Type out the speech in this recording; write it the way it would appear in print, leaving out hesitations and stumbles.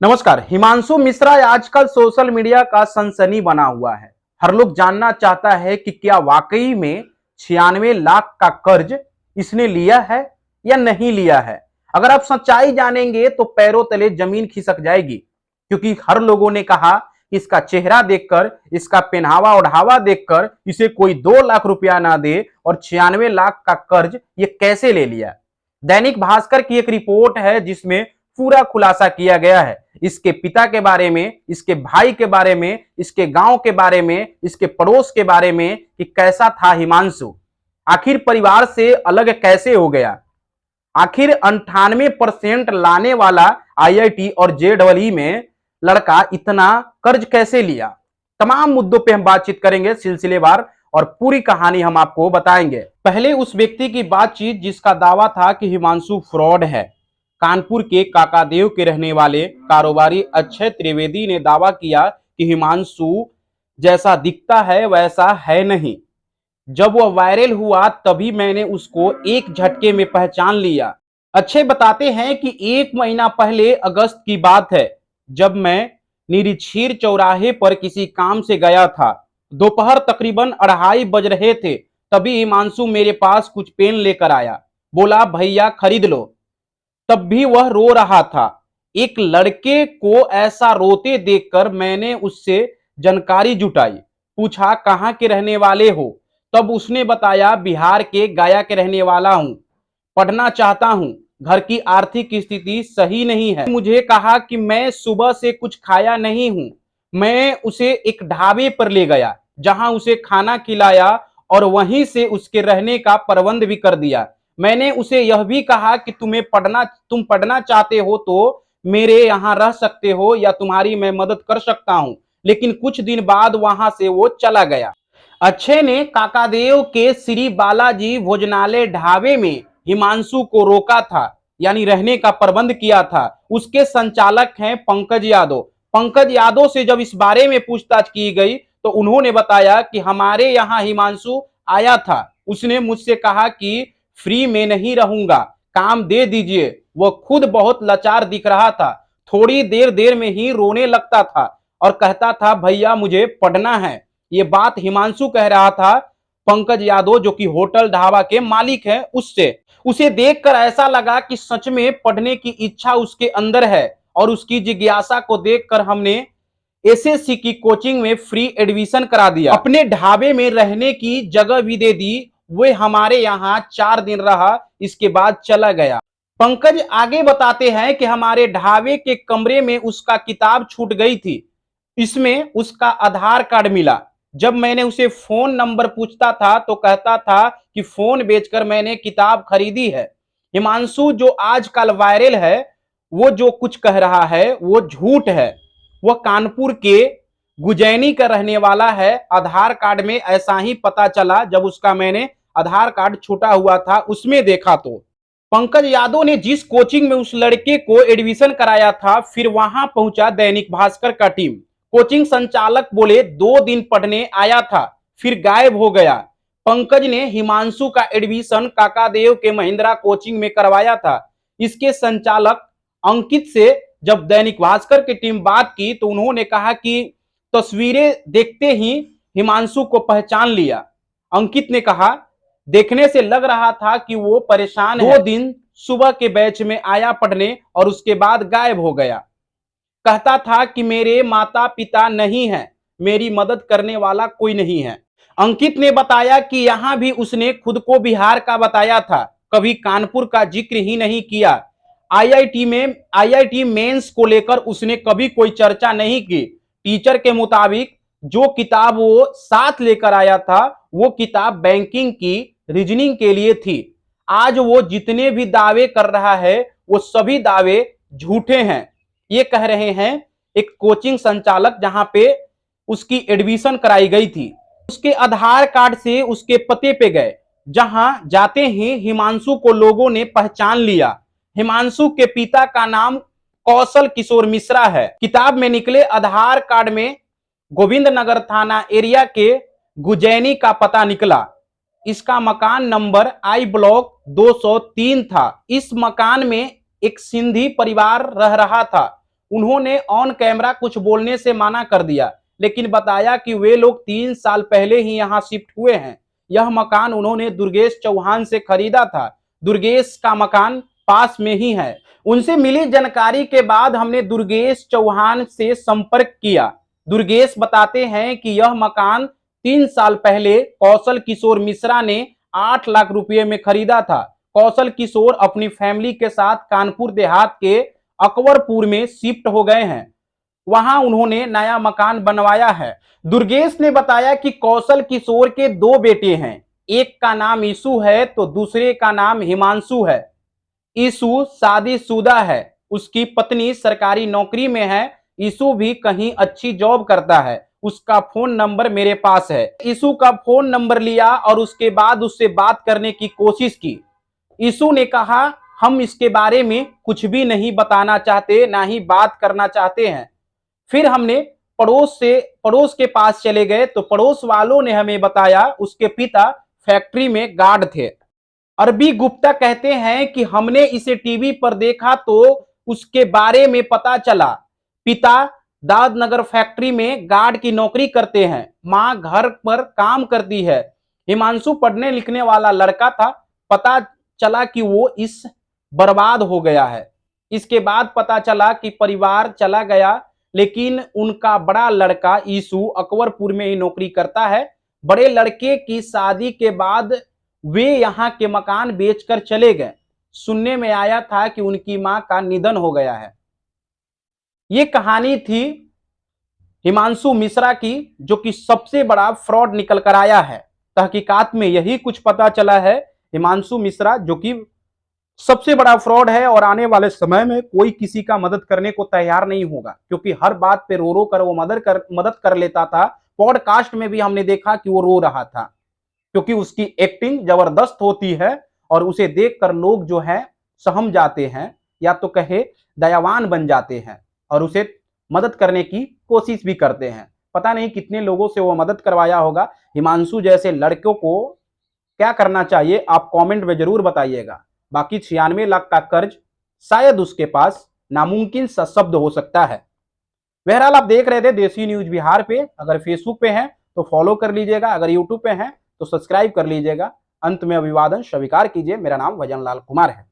नमस्कार। हिमांशु मिश्रा आजकल social media का सनसनी बना हुआ है। हर लोग जानना चाहता है कि क्या वाकई में 96 लाख का कर्ज इसने लिया है या नहीं लिया है। अगर आप सच्चाई जानेंगे तो पैरों तले जमीन खिसक जाएगी, क्योंकि हर लोगों ने कहा इसका चेहरा देखकर, इसका पहनावा ओढ़ावा देखकर इसे कोई 2 लाख रुपया ना दे और 96 लाख का कर्ज ये कैसे ले लिया। दैनिक भास्कर की एक रिपोर्ट है जिसमें पूरा खुलासा किया गया है इसके पिता के बारे में, इसके भाई के बारे में, इसके गांव के बारे में, इसके पड़ोस के बारे में कि कैसा था हिमांशु, आखिर परिवार से अलग कैसे हो गया, आखिर 98% लाने वाला आईआईटी और जेईई में लड़का इतना कर्ज कैसे लिया। तमाम मुद्दों पे हम बातचीत करेंगे सिलसिलेवार और पूरी कहानी हम आपको बताएंगे। पहले उस व्यक्ति की बातचीत जिसका दावा था कि हिमांशु फ्रॉड है। कानपुर के काकादेव के रहने वाले कारोबारी अक्षय त्रिवेदी ने दावा किया कि हिमांशु जैसा दिखता है वैसा है नहीं। जब वह वायरल हुआ तभी मैंने उसको एक झटके में पहचान लिया। अक्षय बताते हैं कि 1 महीना पहले अगस्त की बात है, जब मैं निरीक्षीर चौराहे पर किसी काम से गया था। दोपहर तकरीबन 2:30 बज रहे थे, तभी हिमांशु मेरे पास कुछ पेन लेकर आया। बोला भैया खरीद लो। तब भी वह रो रहा था। एक लड़के को ऐसा रोते देखकर मैंने उससे जानकारी जुटाई। पूछा कहाँ के रहने वाले हो। तब उसने बताया बिहार के गया के रहने वाला हूँ, पढ़ना चाहता हूँ, घर की आर्थिक स्थिति सही नहीं है। मुझे कहा कि मैं सुबह से कुछ खाया नहीं हूँ। मैं उसे एक ढाबे पर ले गया जहां उसे खाना खिलाया और वहीं से उसके रहने का प्रबंध भी कर दिया। मैंने उसे यह भी कहा कि तुम पढ़ना चाहते हो तो मेरे यहाँ रह सकते हो या तुम्हारी मैं मदद कर सकता हूँ। लेकिन कुछ दिन बाद वहां से वो चला गया। अक्षय ने काकादेव के श्री बालाजी भोजनालय ढाबे में हिमांशु को रोका था, यानी रहने का प्रबंध किया था। उसके संचालक हैं पंकज यादव। पंकज यादव से जब इस बारे में पूछताछ की गई तो उन्होंने बताया कि हमारे यहाँ हिमांशु आया था। उसने मुझसे कहा कि फ्री में नहीं रहूंगा, काम दे दीजिए। वह खुद बहुत लाचार दिख रहा था। थोड़ी देर में ही रोने लगता था और कहता था भैया मुझे पढ़ना है। ये बात हिमांशु कह रहा था पंकज यादव, जो कि होटल ढाबा के मालिक हैं, उससे। उसे देखकर ऐसा लगा कि सच में पढ़ने की इच्छा उसके अंदर है और उसकी जिज्ञासा को देखकर हमने एसएससी की कोचिंग में फ्री एडमिशन करा दिया। अपने ढाबे में रहने की जगह भी दे दी। वे हमारे यहाँ 4 दिन रहा, इसके बाद चला गया। पंकज आगे बताते हैं कि हमारे ढाबे के कमरे में उसका किताब छूट गई थी। इसमें उसका आधार कार्ड मिला। जब मैंने उसे फोन नंबर पूछता था तो कहता था कि फोन बेचकर मैंने किताब खरीदी है। हिमांशु जो आजकल वायरल है, वो जो कुछ कह रहा है वो झूठ है। वह कानपुर के गुजैनी का रहने वाला है। आधार कार्ड में ऐसा ही पता चला जब उसका मैंने आधार कार्ड छूटा हुआ था उसमें देखा तो। पंकज यादव ने जिस कोचिंग में उस लड़के को एडमिशन कराया था, फिर वहां पहुंचा दैनिक भास्कर का टीम। कोचिंग संचालक बोले 2 दिन पढ़ने आया था, फिर गायब हो गया। पंकज ने हिमांशु का एडमिशन काकादेव के महिंद्रा कोचिंग में करवाया था। इसके संचालक अंकित से जब दैनिक भास्कर की टीम बात की तो उन्होंने कहा कि तस्वीरें देखते ही हिमांशु को पहचान लिया। अंकित ने कहा देखने से लग रहा था कि वो परेशान है। 2 दिन सुबह के बैच में आया पढ़ने और उसके बाद गायब हो गया। कहता था कि मेरे माता पिता नहीं है, मेरी मदद करने वाला कोई नहीं है। अंकित ने बताया कि यहाँ भी उसने खुद को बिहार का बताया था, कभी कानपुर का जिक्र ही नहीं किया। आईआईटी मेंस को लेकर उसने कभी कोई चर्चा नहीं की। टीचर के मुताबिक जो किताब वो साथ लेकर आया था वो किताब बैंकिंग की रीजनिंग के लिए थी। आज वो जितने भी दावे कर रहा है वो सभी दावे झूठे हैं, ये कह रहे हैं एक कोचिंग संचालक जहां पे उसकी एडमिशन कराई गई थी। उसके आधार कार्ड से उसके पते पे गए, जहां जाते ही हिमांशु को लोगों ने पहचान लिया। हिमांशु के पिता का नाम कौशल किशोर मिश्रा है। किताब में निकले आधार कार्ड में गोविंद नगर थाना एरिया के गुजैनी का पता निकला। इसका मकान नंबर आई ब्लॉक 203 था। इस मकान में एक सिंधी परिवार रह रहा था। उन्होंने ऑन कैमरा कुछ बोलने से मना कर दिया, लेकिन बताया कि वे लोग 3 साल पहले ही यहां शिफ्ट हुए हैं। यह मकान उन्होंने दुर्गेश चौहान से खरीदा था। दुर्गेश का मकान पास में ही है। उनसे मिली जानकारी के बाद हमने दुर्गेश चौहान से संपर्क किया। दुर्गेश बताते हैं कि यह मकान 3 साल पहले कौशल किशोर मिश्रा ने 8 लाख रुपए में खरीदा था। कौशल किशोर अपनी फैमिली के साथ कानपुर देहात के अकबरपुर में शिफ्ट हो गए हैं। वहां उन्होंने नया मकान बनवाया है। दुर्गेश ने बताया कि कौशल किशोर के 2 बेटे हैं। एक का नाम ईशु है तो दूसरे का नाम हिमांशु है। ईशु शादीशुदा है, उसकी पत्नी सरकारी नौकरी में है। ईशु भी कहीं अच्छी जॉब करता है। उसका फोन नंबर मेरे पास है। ईशु का फोन नंबर लिया और उसके बाद उससे बात करने की कोशिश की। ईशु ने कहा, हम इसके बारे में कुछ भी नहीं बताना चाहते, ना ही बात करना चाहते हैं। फिर हमने पड़ोस के पास चले गए तो पड़ोस वालों ने हमें बताया उसके पिता फैक्ट्री में गार्ड थे। अरबी गुप्ता कहते हैं कि हमने इसे टीवी पर देखा तो उसके बारे में पता चला। पिता दादनगर फैक्ट्री में गार्ड की नौकरी करते हैं, मां घर पर काम करती है। हिमांशु पढ़ने लिखने वाला लड़का था। पता चला कि वो इस बर्बाद हो गया है। इसके बाद पता चला कि परिवार चला गया, लेकिन उनका बड़ा लड़का ईशु अकबरपुर में ही नौकरी करता है। बड़े लड़के की शादी के बाद वे यहाँ के मकान बेचकर चले गए। सुनने में आया था कि उनकी मां का निधन हो गया है। ये कहानी थी हिमांशु मिश्रा की, जो कि सबसे बड़ा फ्रॉड निकल कर आया है। तहकीकात में यही कुछ पता चला है। हिमांशु मिश्रा जो कि सबसे बड़ा फ्रॉड है और आने वाले समय में कोई किसी का मदद करने को तैयार नहीं होगा, क्योंकि हर बात पे रो रो कर वो मदद कर लेता था। पॉडकास्ट में भी हमने देखा कि वो रो रहा था, क्योंकि उसकी एक्टिंग जबरदस्त होती है और उसे देखकर लोग जो है सहम जाते हैं, या तो कहे दयावान बन जाते हैं और उसे मदद करने की कोशिश भी करते हैं। पता नहीं कितने लोगों से वो मदद करवाया होगा। हिमांशु जैसे लड़कों को क्या करना चाहिए, आप कमेंट में जरूर बताइएगा। बाकी 96 लाख का कर्ज शायद उसके पास नामुमकिन सा शब्द हो सकता है। बहरहाल आप देख रहे थे देसी न्यूज बिहार पे। अगर फेसबुक पे हैं तो फॉलो कर लीजिएगा, अगर यूट्यूब पे हैं तो सब्सक्राइब कर लीजिएगा। अंत में अभिवादन स्वीकार कीजिए। मेरा नाम भजन लाल कुमार है।